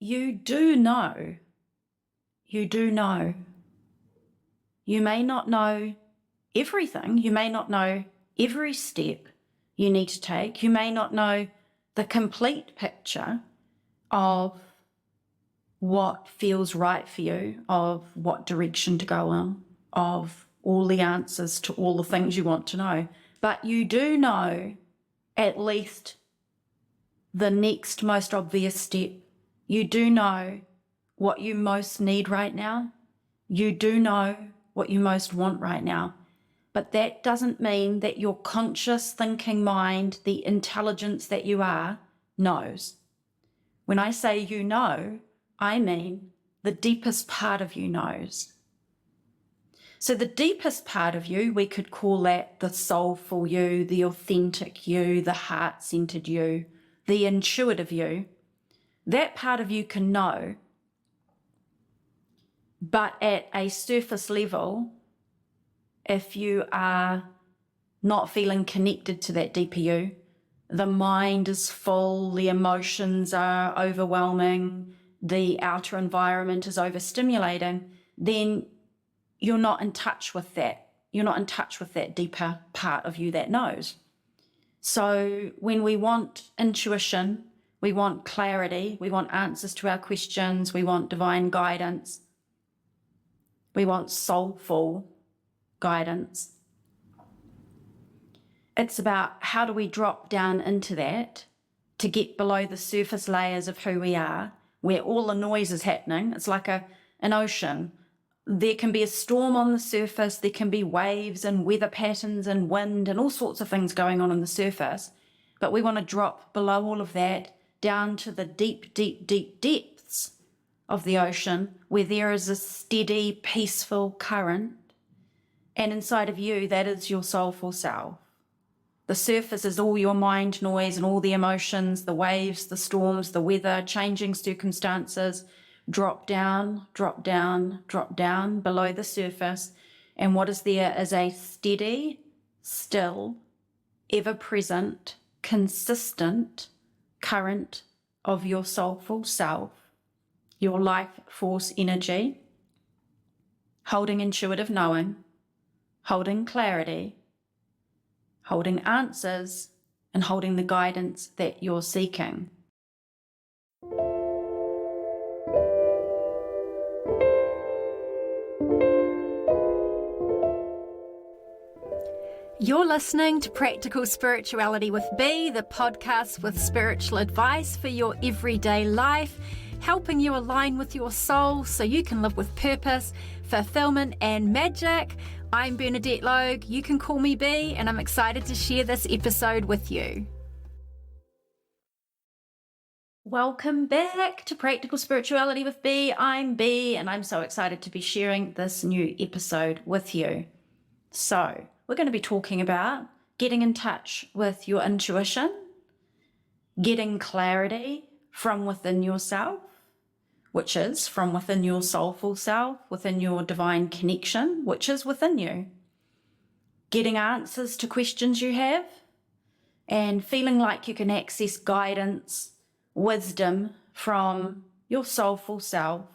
You do know. You do know. You may not know everything. You may not know every step you need to take. You may not know the complete picture of what feels right for you, of what direction to go in, of all the answers to all the things you want to know. But you do know at least the next most obvious step. You do know what you most need right now. You do know what you most want right now. But that doesn't mean that your conscious thinking mind, the intelligence that you are, knows. When I say you know, I mean the deepest part of you knows. So the deepest part of you, we could call that the soulful you, the authentic you, the heart-centered you, the intuitive you. That part of you can know, but at a surface level, if you are not feeling connected to that deeper you, the mind is full, the emotions are overwhelming, the outer environment is overstimulating, then you're not in touch with that. You're not in touch with that deeper part of you that knows. So when we want intuition, we want clarity, we want answers to our questions, we want divine guidance, we want soulful guidance. It's about how do we drop down into that to get below the surface layers of who we are, where all the noise is happening. It's like an ocean. There can be a storm on the surface, there can be waves and weather patterns and wind and all sorts of things going on the surface, but we want to drop below all of that down to the deep, deep, deep depths of the ocean where there is a steady, peaceful current, and inside of you, that is your soulful self. The surface is all your mind noise and all the emotions, the waves, the storms, the weather, changing circumstances. Drop down, drop down, drop down below the surface. And what is there is a steady, still, ever-present, consistent current of your soulful self, your life force energy, holding intuitive knowing, holding clarity, holding answers, and holding the guidance that you're seeking. You're listening to Practical Spirituality with B, the podcast with spiritual advice for your everyday life, helping you align with your soul so you can live with purpose, fulfillment, and magic. I'm Bernadette Logue. You can call me B, and I'm excited to share this episode with you. Welcome back to Practical Spirituality with B. I'm B, and I'm so excited to be sharing this new episode with you. So, we're going to be talking about getting in touch with your intuition, getting clarity from within yourself, which is from within your soulful self, within your divine connection, which is within you. Getting answers to questions you have, and feeling like you can access guidance, wisdom from your soulful self,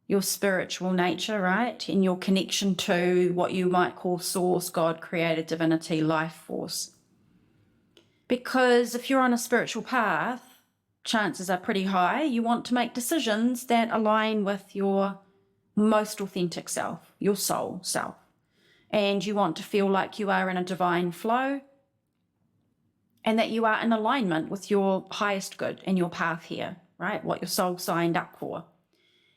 your spiritual nature, right? And your connection to what you might call source, God, creator, divinity, life force. Because if you're on a spiritual path, chances are pretty high you want to make decisions that align with your most authentic self, your soul self. And you want to feel like you are in a divine flow and that you are in alignment with your highest good and your path here, right? What your soul signed up for.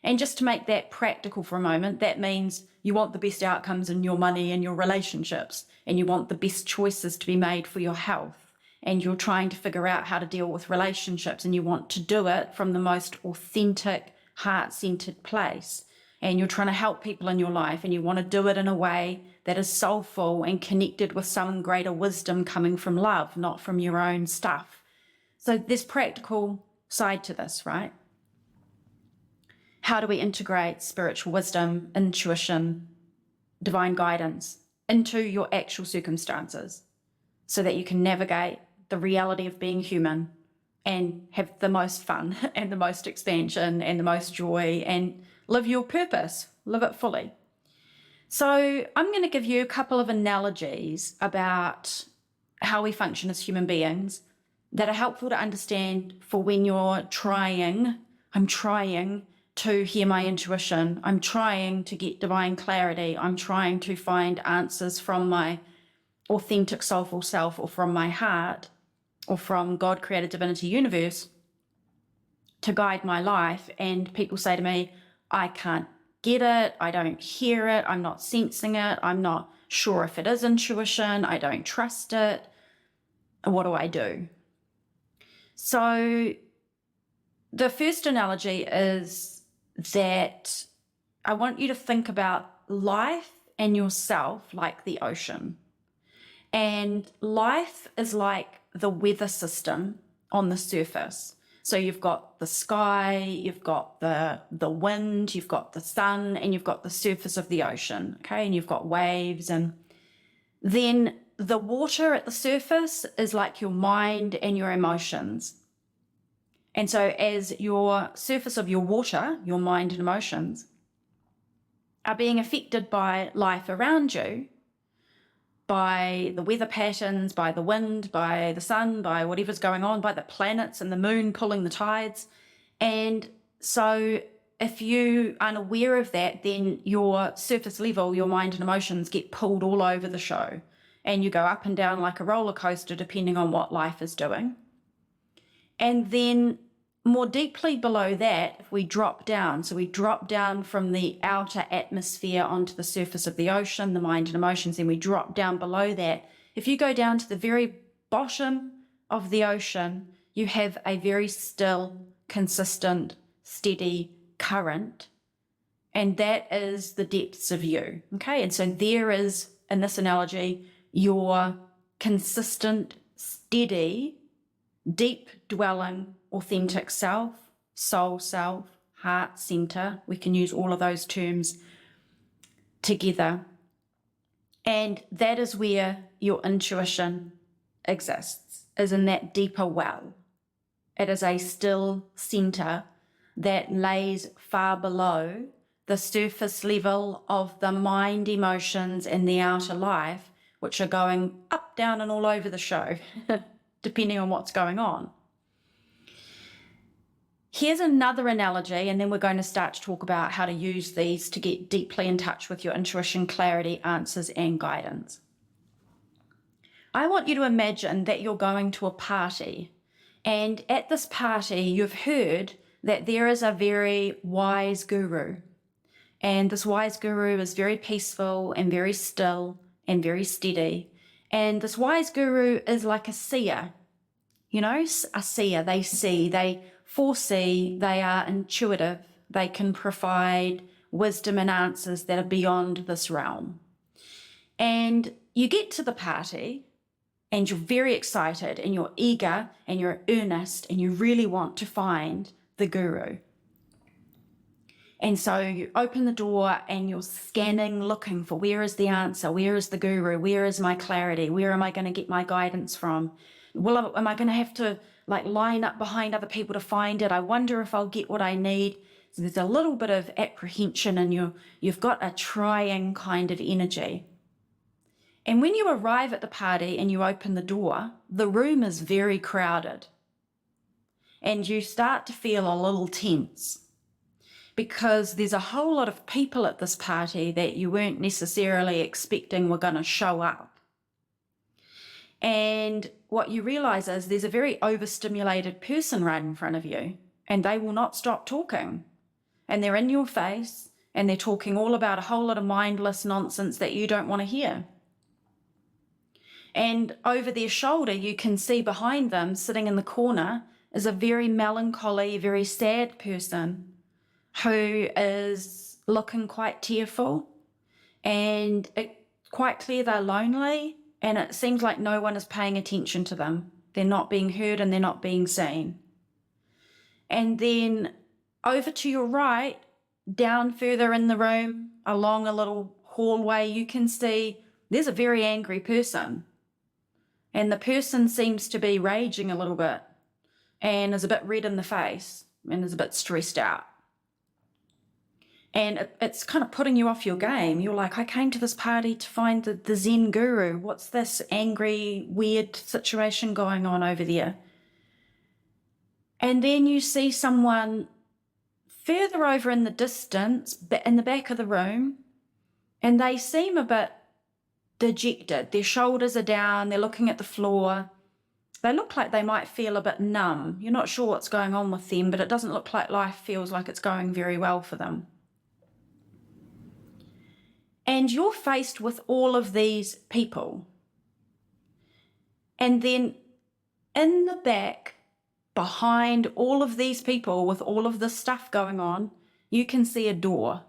And just to make that practical for a moment, that means you want the best outcomes in your money and your relationships, and you want the best choices to be made for your health, and you're trying to figure out how to deal with relationships, and you want to do it from the most authentic, heart-centered place, and you're trying to help people in your life, and you want to do it in a way that is soulful and connected with some greater wisdom coming from love, not from your own stuff. So there's practical side to this, right? How do we integrate spiritual wisdom, intuition, divine guidance into your actual circumstances so that you can navigate the reality of being human and have the most fun and the most expansion and the most joy and live your purpose, live it fully. So I'm going to give you a couple of analogies about how we function as human beings that are helpful to understand for when you're I'm trying to hear my intuition, I'm trying to get divine clarity, I'm trying to find answers from my authentic soulful self or from my heart or from God created divinity universe to guide my life. And people say to me, I can't get it, I don't hear it, I'm not sensing it, I'm not sure if it is intuition, I don't trust it. What do I do? So the first analogy is that I want you to think about life and yourself like the ocean. And life is like the weather system on the surface. So you've got the sky, you've got the wind, you've got the sun, and you've got the surface of the ocean, okay? And you've got waves. And then the water at the surface is like your mind and your emotions. And so as your surface of your water, your mind and emotions, are being affected by life around you, by the weather patterns, by the wind, by the sun, by whatever's going on, by the planets and the moon pulling the tides. And so if you aren't aware of that, then your surface level, your mind and emotions get pulled all over the show. And you go up and down like a roller coaster, depending on what life is doing. And then more deeply below that, if we drop down, so we drop down from the outer atmosphere onto the surface of the ocean, the mind and emotions, then we drop down below that. If you go down to the very bottom of the ocean, you have a very still, consistent, steady current. And that is the depths of you. Okay. And so there is, in this analogy, your consistent, steady, deep dwelling, authentic self, soul self, heart center. We can use all of those terms together. And that is where your intuition exists, is in that deeper well. It is a still center that lays far below the surface level of the mind, emotions, and the outer life, which are going up, down, and all over the show, depending on what's going on. Here's another analogy, and then we're going to start to talk about how to use these to get deeply in touch with your intuition, clarity, answers, and guidance. I want you to imagine that you're going to a party, and at this party, you've heard that there is a very wise guru, and this wise guru is very peaceful and very still and very steady, and this wise guru is like a seer, a seer. They see, they foresee, they are intuitive, they can provide wisdom and answers that are beyond this realm. And you get to the party and you're very excited and you're eager and you're earnest and you really want to find the guru. And so you open the door and you're scanning, looking for where is the answer, where is the guru, where is my clarity, where am I going to get my guidance from? Am I going to have to line up behind other people to find it? I wonder if I'll get what I need. So there's a little bit of apprehension and you've got a trying kind of energy. And when you arrive at the party and you open the door, the room is very crowded. And you start to feel a little tense because there's a whole lot of people at this party that you weren't necessarily expecting were going to show up. And what you realize is there's a very overstimulated person right in front of you, and they will not stop talking. And they're in your face, and they're talking all about a whole lot of mindless nonsense that you don't want to hear. And over their shoulder, you can see behind them, sitting in the corner, is a very melancholy, very sad person who is looking quite tearful, and it's quite clear they're lonely. And it seems like no one is paying attention to them. They're not being heard and they're not being seen. And then over to your right, down further in the room, along a little hallway, you can see there's a very angry person. And the person seems to be raging a little bit. and is a bit red in the face and is a bit stressed out. And it's kind of putting you off your game. You're like, I came to this party to find the Zen guru. What's this angry, weird situation going on over there? And then you see someone further over in the distance, in the back of the room, and they seem a bit dejected. Their shoulders are down, they're looking at the floor. They look like they might feel a bit numb. You're not sure what's going on with them, but it doesn't look like life feels like it's going very well for them. And you're faced with all of these people. And then in the back, behind all of these people with all of this stuff going on, you can see a door.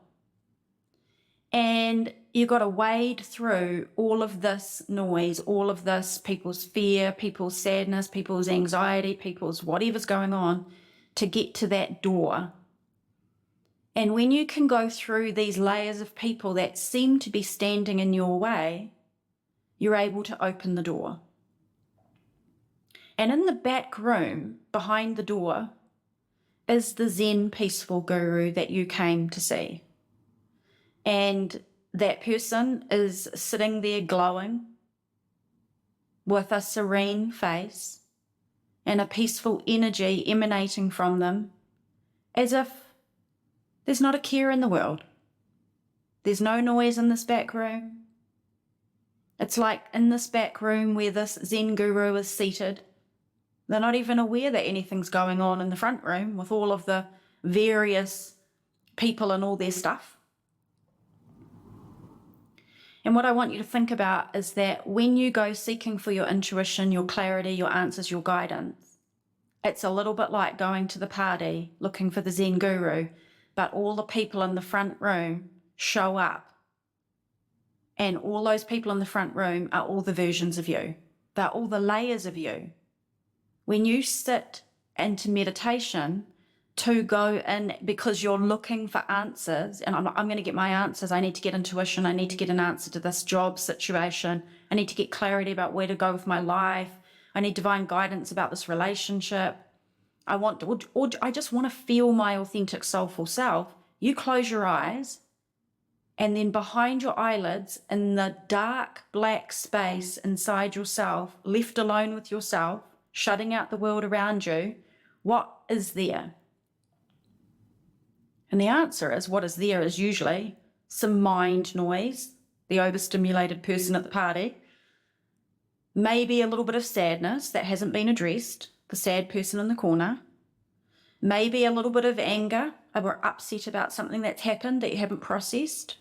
And you've got to wade through all of this noise, all of this people's fear, people's sadness, people's anxiety, people's whatever's going on to get to that door. And when you can go through these layers of people that seem to be standing in your way, you're able to open the door. And in the back room, behind the door, is the Zen peaceful guru that you came to see. And that person is sitting there glowing with a serene face and a peaceful energy emanating from them, as if there's not a care in the world. There's no noise in this back room. It's like in this back room where this Zen guru is seated, they're not even aware that anything's going on in the front room with all of the various people and all their stuff. And what I want you to think about is that when you go seeking for your intuition, your clarity, your answers, your guidance, it's a little bit like going to the party looking for the Zen guru, but all the people in the front room show up. And all those people in the front room are all the versions of you. They're all the layers of you. When you sit into meditation to go in because you're looking for answers, and I'm going to get my answers. I need to get intuition. I need to get an answer to this job situation. I need to get clarity about where to go with my life. I need divine guidance about this relationship. I just want to feel my authentic soulful self. You close your eyes, and then behind your eyelids, in the dark black space inside yourself, left alone with yourself, shutting out the world around you, what is there? And the answer is, what is there is usually some mind noise, the overstimulated person at the party, maybe a little bit of sadness that hasn't been addressed, the sad person in the corner, maybe a little bit of anger or upset about something that's happened that you haven't processed,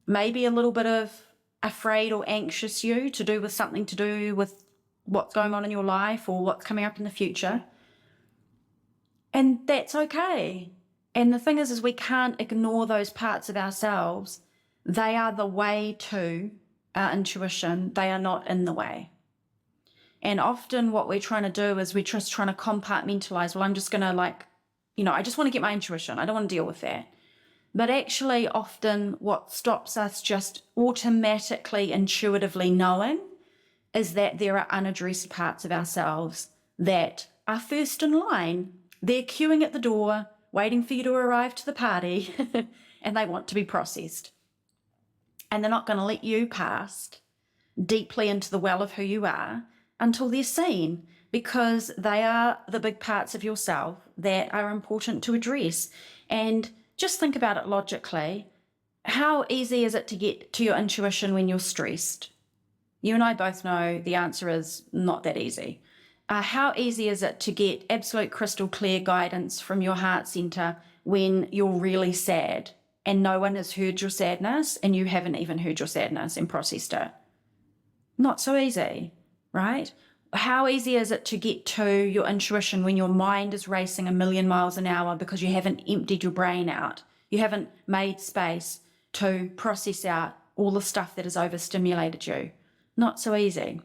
maybe a little bit of afraid or anxious you to do with something to do with what's going on in your life or what's coming up in the future. And that's okay. And the thing is we can't ignore those parts of ourselves. They are the way to our intuition. They are not in the way. And often what we're trying to do is we're just trying to compartmentalize. Well, I'm just going to I just want to get my intuition. I don't want to deal with that. But actually often what stops us just automatically, intuitively knowing is that there are unaddressed parts of ourselves that are first in line. They're queuing at the door, waiting for you to arrive to the party, and they want to be processed. And they're not going to let you pass deeply into the well of who you are until they're seen, because they are the big parts of yourself that are important to address. And just think about it logically. How easy is it to get to your intuition when you're stressed? You and I both know the answer is not that easy. How easy is it to get absolute crystal clear guidance from your heart center when you're really sad and no one has heard your sadness and you haven't even heard your sadness and processed it? Not so easy, right? How easy is it to get to your intuition when your mind is racing a million miles an hour because you haven't emptied your brain out? You haven't made space to process out all the stuff that has overstimulated you. Not so easy.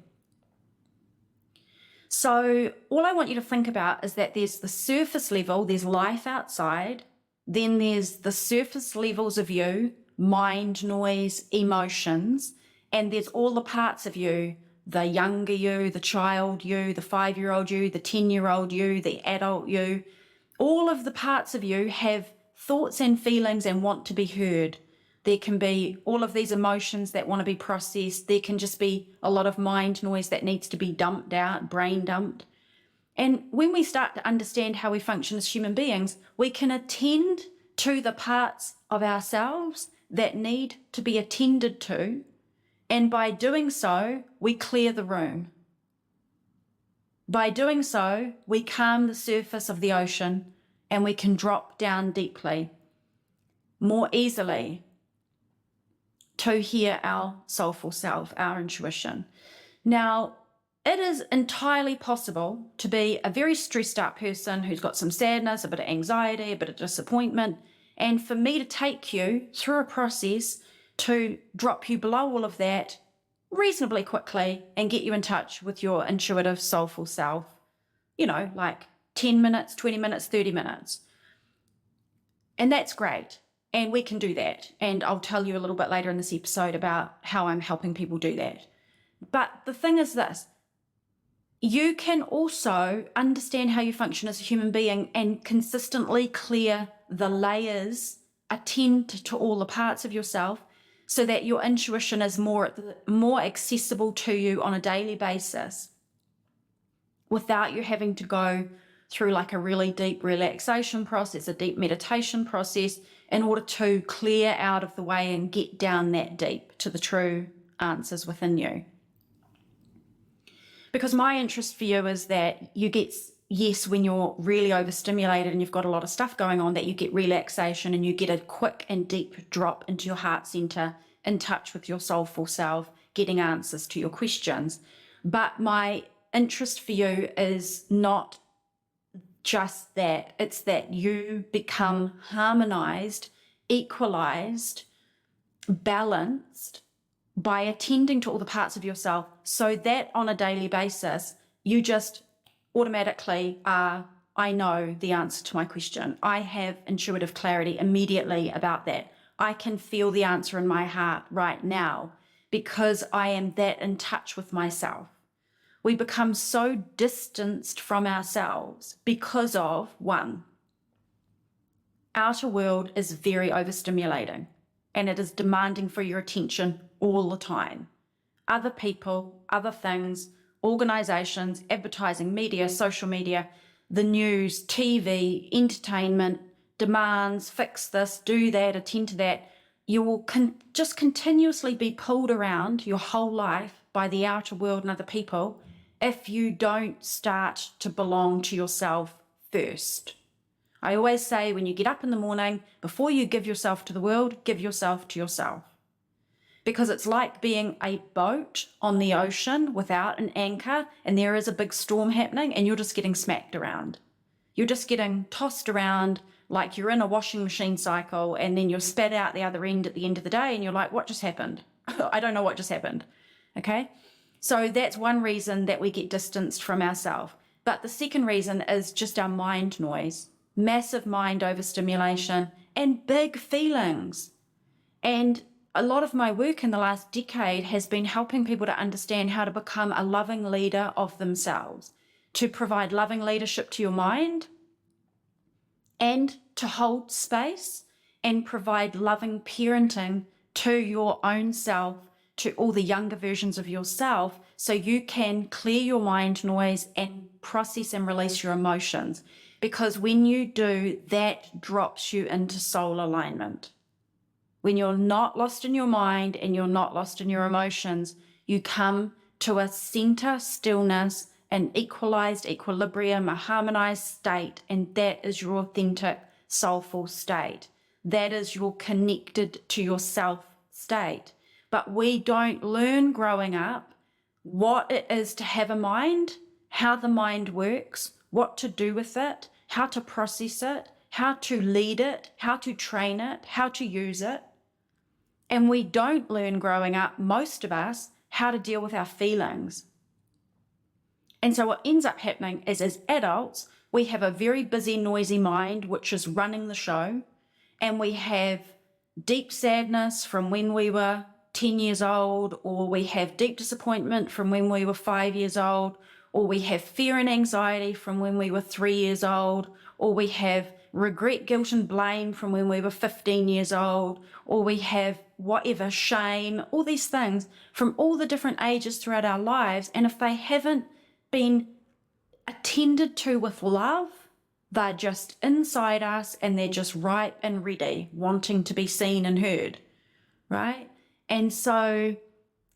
So all I want you to think about is that there's the surface level, there's life outside, then there's the surface levels of you, mind, noise, emotions, and there's all the parts of you the younger you, the child you, the 5-year-old you, the 10-year-old you, the adult you. All of the parts of you have thoughts and feelings and want to be heard. There can be all of these emotions that want to be processed. There can just be a lot of mind noise that needs to be dumped out, brain dumped. And when we start to understand how we function as human beings, we can attend to the parts of ourselves that need to be attended to. And by doing so, we clear the room. By doing so, we calm the surface of the ocean and we can drop down deeply, more easily, to hear our soulful self, our intuition. Now, it is entirely possible to be a very stressed out person who's got some sadness, a bit of anxiety, a bit of disappointment, and for me to take you through a process to drop you below all of that reasonably quickly and get you in touch with your intuitive, soulful self, like 10 minutes, 20 minutes, 30 minutes. And that's great. And we can do that. And I'll tell you a little bit later in this episode about how I'm helping people do that. But the thing is this, you can also understand how you function as a human being and consistently clear the layers, attend to all the parts of yourself so that your intuition is more accessible to you on a daily basis without you having to go through like a really deep relaxation process, a deep meditation process in order to clear out of the way and get down that deep to the true answers within you. Because my interest for you is that you get, yes, when you're really overstimulated and you've got a lot of stuff going on, that you get relaxation and you get a quick and deep drop into your heart center, in touch with your soulful self, getting answers to your questions. But my interest for you is not just that. It's that you become harmonized, equalized, balanced, by attending to all the parts of yourself so that on a daily basis, you just automatically are, I know the answer to my question. I have intuitive clarity immediately about that. I can feel the answer in my heart right now because I am that in touch with myself. We become so distanced from ourselves because of, one, outer world is very overstimulating and it is demanding for your attention all the time. Other people, other things, organizations, advertising, media, social media, the news, TV, entertainment, demands, fix this, do that, attend to that. You will just continuously be pulled around your whole life by the outer world and other people if you don't start to belong to yourself first. I always say when you get up in the morning, before you give yourself to the world, give yourself to yourself. Because it's like being a boat on the ocean without an anchor and there is a big storm happening and you're just getting smacked around. You're just getting tossed around like you're in a washing machine cycle and then you're spat out the other end at the end of the day and you're like, what just happened? I don't know what just happened. Okay? So that's one reason that we get distanced from ourselves. But the second reason is just our mind noise, massive mind overstimulation and big feelings. And a lot of my work in the last decade has been helping people to understand how to become a loving leader of themselves, to provide loving leadership to your mind and to hold space and provide loving parenting to your own self, to all the younger versions of yourself, so you can clear your mind noise and process and release your emotions. Because when you do, that drops you into soul alignment. When you're not lost in your mind and you're not lost in your emotions, you come to a center stillness, an equalized equilibrium, a harmonized state, and that is your authentic soulful state. That is your connected to yourself state. But we don't learn growing up what it is to have a mind, how the mind works, what to do with it, how to process it, how to lead it, how to train it, how to use it. And we don't learn growing up, most of us, how to deal with our feelings. And so what ends up happening is as adults, we have a very busy, noisy mind, which is running the show. And we have deep sadness from when we were 10 years old, or we have deep disappointment from when we were 5 years old, or we have fear and anxiety from when we were 3 years old, or we have regret, guilt, and blame from when we were 15 years old, or we have whatever, shame, all these things from all the different ages throughout our lives. And if they haven't been attended to with love, they're just inside us and they're just ripe and ready, wanting to be seen and heard, right? And so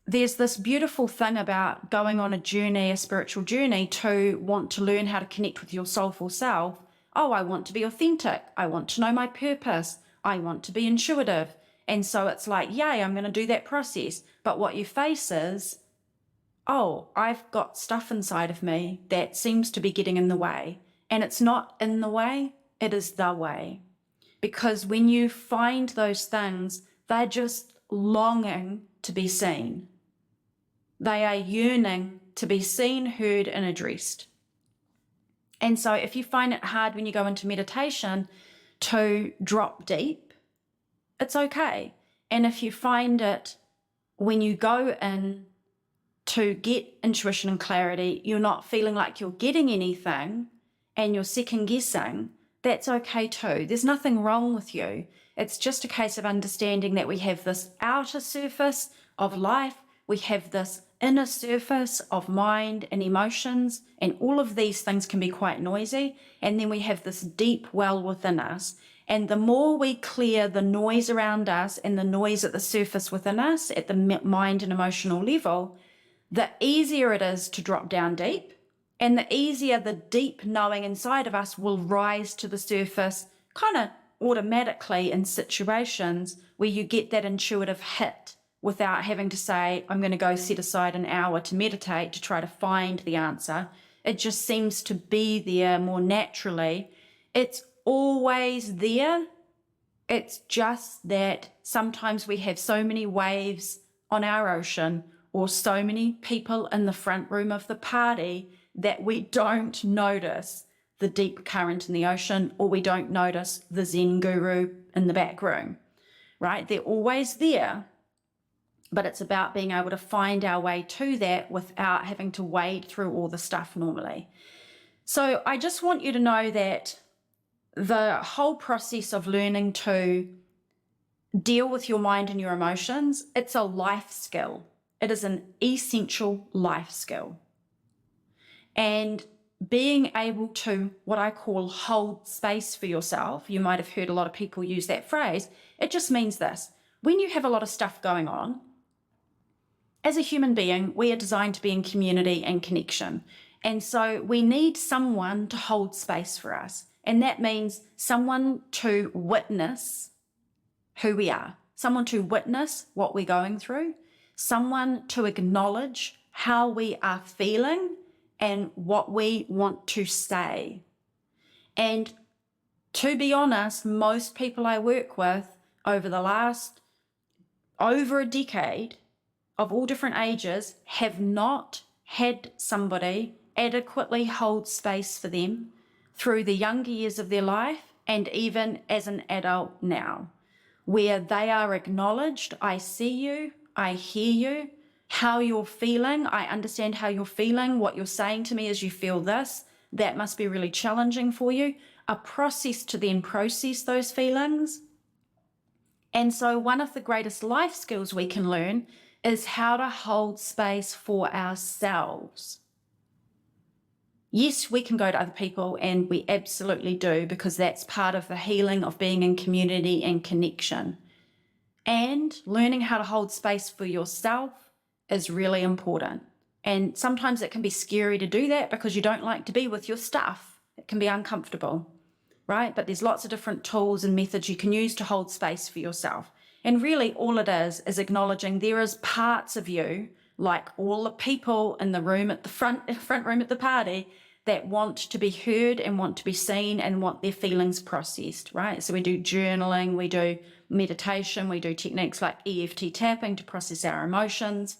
there's this beautiful thing about going on a journey, a spiritual journey, to want to learn how to connect with your soulful self. Oh, I want to be authentic. I want to know my purpose. I want to be intuitive. And so it's like, yay, I'm going to do that process. But what you face is, oh, I've got stuff inside of me that seems to be getting in the way. And it's not in the way, it is the way. Because when you find those things, they're just longing to be seen. They are yearning to be seen, heard, and addressed. And so if you find it hard when you go into meditation to drop deep, it's okay. And if you find it when you go in to get intuition and clarity, you're not feeling like you're getting anything and you're second guessing, that's okay too. There's nothing wrong with you. It's just a case of understanding that we have this outer surface of life, we have this inner surface of mind and emotions, and all of these things can be quite noisy. And then we have this deep well within us. And the more we clear the noise around us and the noise at the surface within us at the mind and emotional level, the easier it is to drop down deep, and the easier the deep knowing inside of us will rise to the surface kind of automatically in situations where you get that intuitive hit without having to say, I'm going to go set aside an hour to meditate to try to find the answer. It just seems to be there more naturally. It's always there. It's just that sometimes we have so many waves on our ocean, or so many people in the front room of the party, that we don't notice the deep current in the ocean, or we don't notice the Zen guru in the back room, right? They're always there, but it's about being able to find our way to that without having to wade through all the stuff normally. So I just want you to know that the whole process of learning to deal with your mind and your emotions, it's a life skill. It is an essential life skill. And being able to, what I call, hold space for yourself, you might have heard a lot of people use that phrase. It just means this: when you have a lot of stuff going on, as a human being, we are designed to be in community and connection. And so we need someone to hold space for us. And that means someone to witness who we are, someone to witness what we're going through, someone to acknowledge how we are feeling and what we want to say. And to be honest, most people I work with over the last over a decade of all different ages have not had somebody adequately hold space for them through the younger years of their life and even as an adult now, where they are acknowledged. I see you, I hear you, how you're feeling, I understand how you're feeling, what you're saying to me is you feel this, that must be really challenging for you, a process to then process those feelings. And so one of the greatest life skills we can learn is how to hold space for ourselves. Yes, we can go to other people, and we absolutely do, because that's part of the healing of being in community and connection. And learning how to hold space for yourself is really important. And sometimes it can be scary to do that because you don't like to be with your stuff. It can be uncomfortable, right? But there's lots of different tools and methods you can use to hold space for yourself. And really all it is acknowledging there is parts of you, like all the people in the room at the front room at the party, that want to be heard and want to be seen and want their feelings processed, right? So we do journaling, we do meditation, we do techniques like EFT tapping to process our emotions.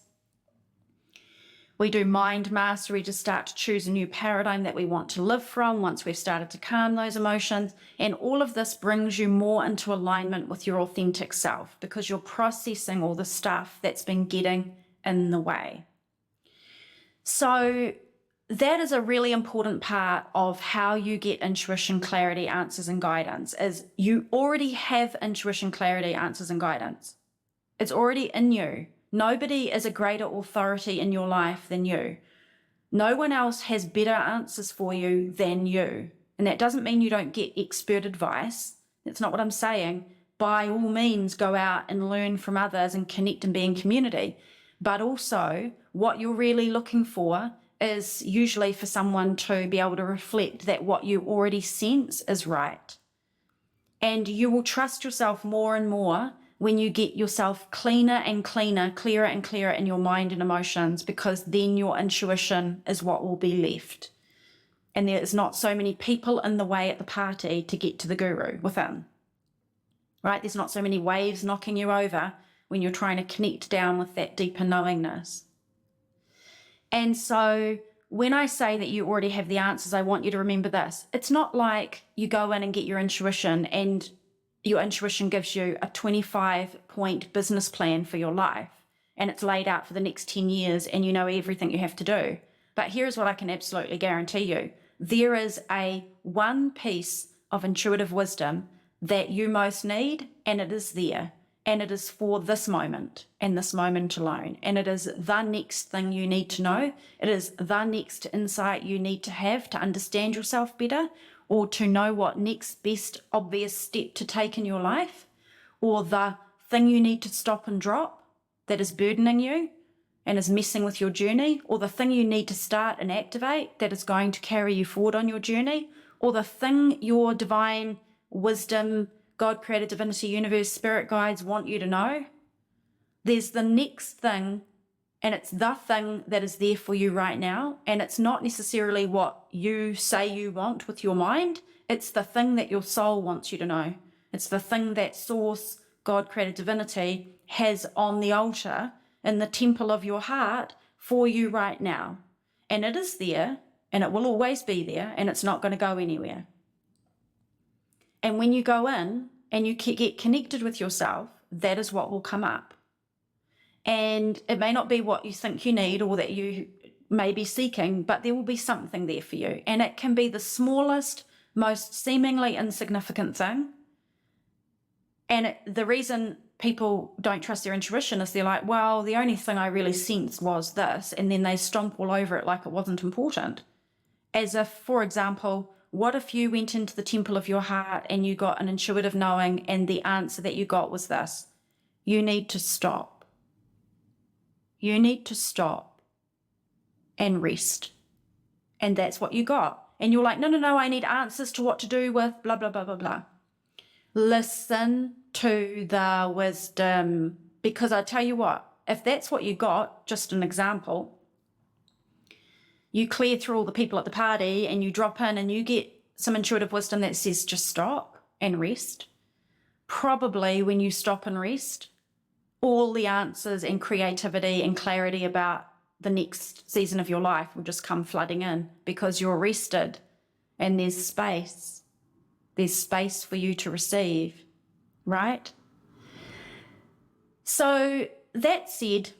We do mind mastery to start to choose a new paradigm that we want to live from once we've started to calm those emotions. And all of this brings you more into alignment with your authentic self because you're processing all the stuff that's been getting in the way. So that is a really important part of how you get intuition, clarity, answers, and guidance, is you already have intuition, clarity, answers, and guidance. It's already in you. Nobody is a greater authority in your life than you. No one else has better answers for you than you. And that doesn't mean you don't get expert advice. That's not what I'm saying. By all means, go out and learn from others and connect and be in community. But also, what you're really looking for is usually for someone to be able to reflect that what you already sense is right. And you will trust yourself more and more when you get yourself cleaner and cleaner, clearer and clearer in your mind and emotions, because then your intuition is what will be left. And there's not so many people in the way at the party to get to the guru within, right? There's not so many waves knocking you over when you're trying to connect down with that deeper knowingness. And so when I say that you already have the answers, I want you to remember this. It's not like you go in and get your intuition and your intuition gives you a 25-point business plan for your life and it's laid out for the next 10 years and you know everything you have to do. But here's what I can absolutely guarantee you. There is a one piece of intuitive wisdom that you most need, and it is there. And it is for this moment and this moment alone. And it is the next thing you need to know. It is the next insight you need to have to understand yourself better, or to know what next best obvious step to take in your life, or the thing you need to stop and drop that is burdening you and is messing with your journey, or the thing you need to start and activate that is going to carry you forward on your journey, or the thing your divine wisdom, God, creator, divinity, universe, spirit guides want you to know. There's the next thing, and it's the thing that is there for you right now. And it's not necessarily what you say you want with your mind. It's the thing that your soul wants you to know. It's the thing that source, God, creator, divinity has on the altar in the temple of your heart for you right now. And it is there, and it will always be there, and it's not going to go anywhere. And when you go in and you get connected with yourself, that is what will come up. And it may not be what you think you need or that you may be seeking, but there will be something there for you. And it can be the smallest, most seemingly insignificant thing. And the reason people don't trust their intuition is they're like, well, the only thing I really sensed was this. And then they stomp all over it like it wasn't important. As if, for example, what if you went into the temple of your heart and you got an intuitive knowing and the answer that you got was this: you need to stop. You need to stop and rest. And that's what you got. And you're like, no, I need answers to what to do with blah, blah, blah, blah, blah. Listen to the wisdom, because I tell you what, if that's what you got, just an example, you clear through all the people at the party and you drop in and you get some intuitive wisdom that says just stop and rest. Probably when you stop and rest, all the answers and creativity and clarity about the next season of your life will just come flooding in, because you're rested and there's space. There's space for you to receive, right? So that said,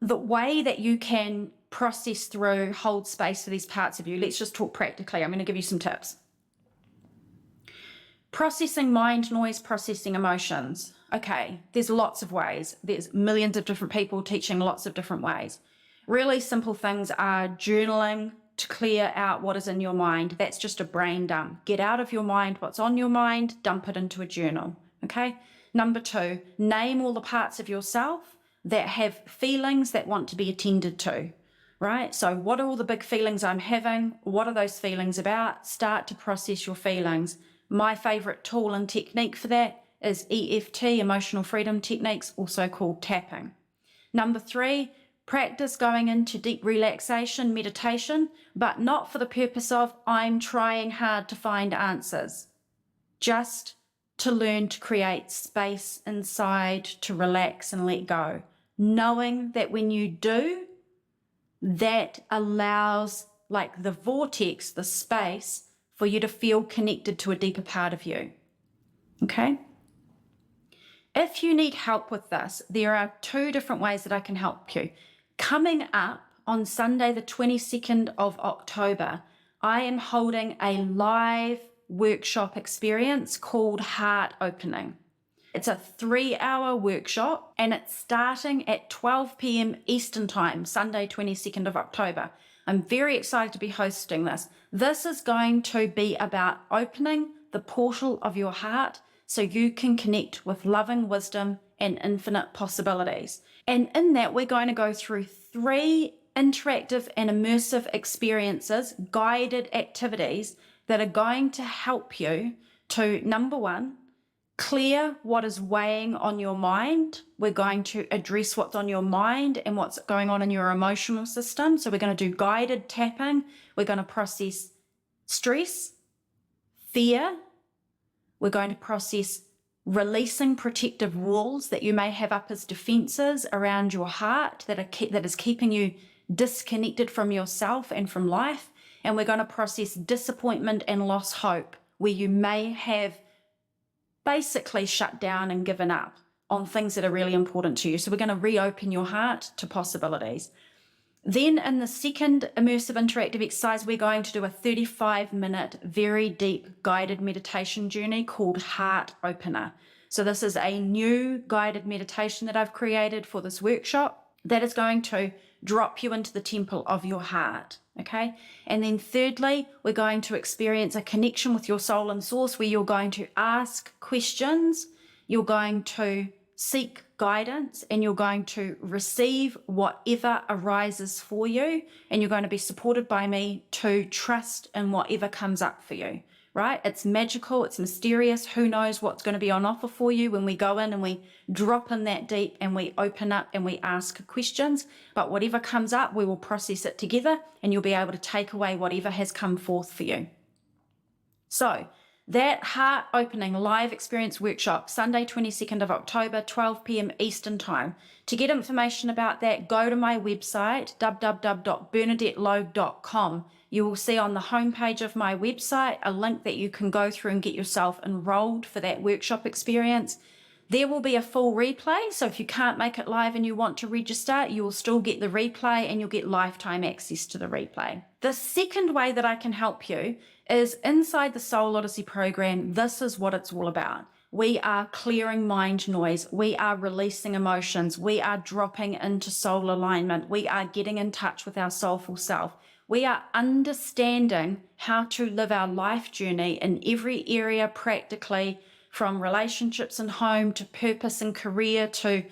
the way that you can process through, hold space for these parts of you, let's just talk practically. I'm going to give you some tips. Processing mind noise, processing emotions. Okay, there's lots of ways. There's millions of different people teaching lots of different ways. Really simple things are journaling to clear out what is in your mind. That's just a brain dump. Get out of your mind what's on your mind, dump it into a journal, okay? Number 2, name all the parts of yourself that have feelings that want to be attended to, right? So what are all the big feelings I'm having? What are those feelings about? Start to process your feelings. My favorite tool and technique for that is EFT, emotional freedom techniques, also called tapping. Number 3, practice going into deep relaxation, meditation, but not for the purpose of I'm trying hard to find answers. Just to learn to create space inside, to relax and let go. Knowing that when you do, that allows like the vortex, the space for you to feel connected to a deeper part of you. Okay? If you need help with this, there are 2 different ways that I can help you. Coming up on Sunday, the 22nd of October, I am holding a live workshop experience called Heart Opening. It's a 3-hour workshop and it's starting at 12 p.m. Eastern Time, Sunday, 22nd of October. I'm very excited to be hosting this. This is going to be about opening the portal of your heart so you can connect with loving wisdom and infinite possibilities. And in that, we're going to go through 3 interactive and immersive experiences, guided activities that are going to help you to, number 1, clear what is weighing on your mind. We're going to address what's on your mind and what's going on in your emotional system. So we're going to do guided tapping. We're going to process stress, fear. We're going to process releasing protective walls that you may have up as defenses around your heart that is keeping you disconnected from yourself and from life. And we're going to process disappointment and lost hope, where you may have basically shut down and given up on things that are really important to you. So we're going to reopen your heart to possibilities. Then in the second immersive interactive exercise, we're going to do a 35-minute, very deep guided meditation journey called Heart Opener. So this is a new guided meditation that I've created for this workshop that is going to drop you into the temple of your heart. Okay. And then thirdly, we're going to experience a connection with your soul and source where you're going to ask questions, you're going to seek guidance, and you're going to receive whatever arises for you. And you're going to be supported by me to trust in whatever comes up for you, right? It's magical. It's mysterious. Who knows what's going to be on offer for you when we go in and we drop in that deep and we open up and we ask questions. But whatever comes up, we will process it together and you'll be able to take away whatever has come forth for you. So that Heart Opening live experience workshop, Sunday, 22nd of October, 12 p.m. Eastern Time. To get information about that, go to my website, www.bernadettelogue.com. You will see on the homepage of my website a link that you can go through and get yourself enrolled for that workshop experience. There will be a full replay, so if you can't make it live and you want to register, you will still get the replay and you'll get lifetime access to the replay. The second way that I can help you is inside the Soul Odyssey program. This is what it's all about. We are clearing mind noise. We are releasing emotions. We are dropping into soul alignment. We are getting in touch with our soulful self. We are understanding how to live our life journey in every area practically, from relationships and home to purpose and career to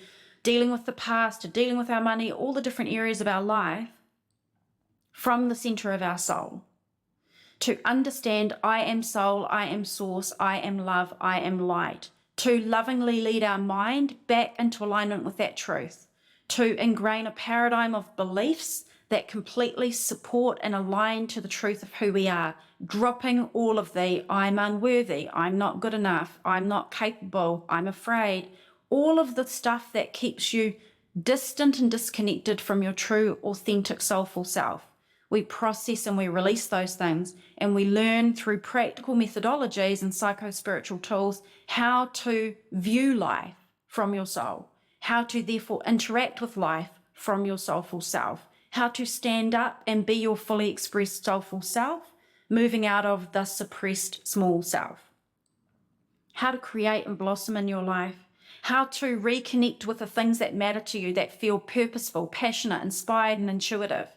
dealing with the past to dealing with our money, all the different areas of our life from the center of our soul. To understand I am soul, I am source, I am love, I am light. To lovingly lead our mind back into alignment with that truth. To ingrain a paradigm of beliefs that completely support and align to the truth of who we are, dropping all of the I'm unworthy, I'm not good enough, I'm not capable, I'm afraid, all of the stuff that keeps you distant and disconnected from your true, authentic, soulful self. We process and we release those things, and we learn through practical methodologies and psycho-spiritual tools how to view life from your soul, how to therefore interact with life from your soulful self, how to stand up and be your fully expressed soulful self, moving out of the suppressed small self, how to create and blossom in your life, how to reconnect with the things that matter to you, that feel purposeful, passionate, inspired, and intuitive,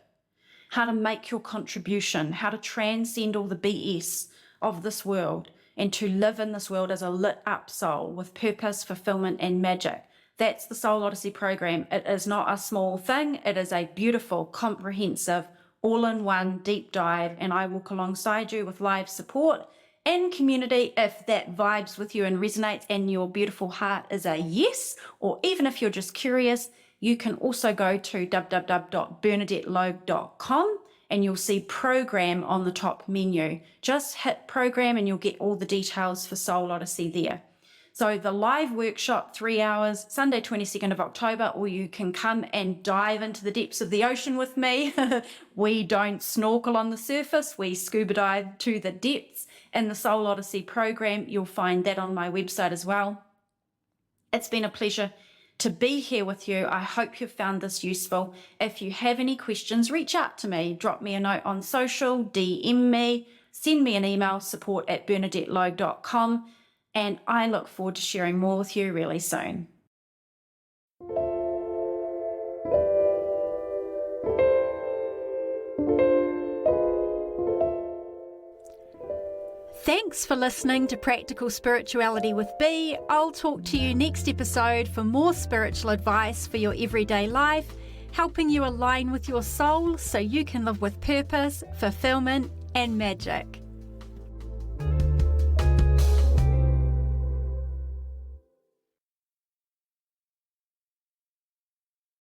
how to make your contribution, how to transcend all the BS of this world and to live in this world as a lit up soul with purpose, fulfillment, and magic. That's the Soul Odyssey program. It is not a small thing. It is a beautiful, comprehensive, all-in-one deep dive, and I walk alongside you with live support and community if that vibes with you and resonates and your beautiful heart is a yes, or even if you're just curious, you can also go to www.bernadettelogue.com and you'll see program on the top menu. Just hit program and you'll get all the details for Soul Odyssey there. So the live workshop, 3 hours, Sunday 22nd of October, or you can come and dive into the depths of the ocean with me. We don't snorkel on the surface, we scuba dive to the depths. In the Soul Odyssey program, you'll find that on my website as well. It's been a pleasure to be here with you. I hope you found this useful. If you have any questions, reach out to me. Drop me a note on social, DM me, send me an email, support@bernadettelogue.com, and I look forward to sharing more with you really soon. Thanks for listening to Practical Spirituality with Bea. I'll talk to you next episode for more spiritual advice for your everyday life, helping you align with your soul so you can live with purpose, fulfillment, and magic.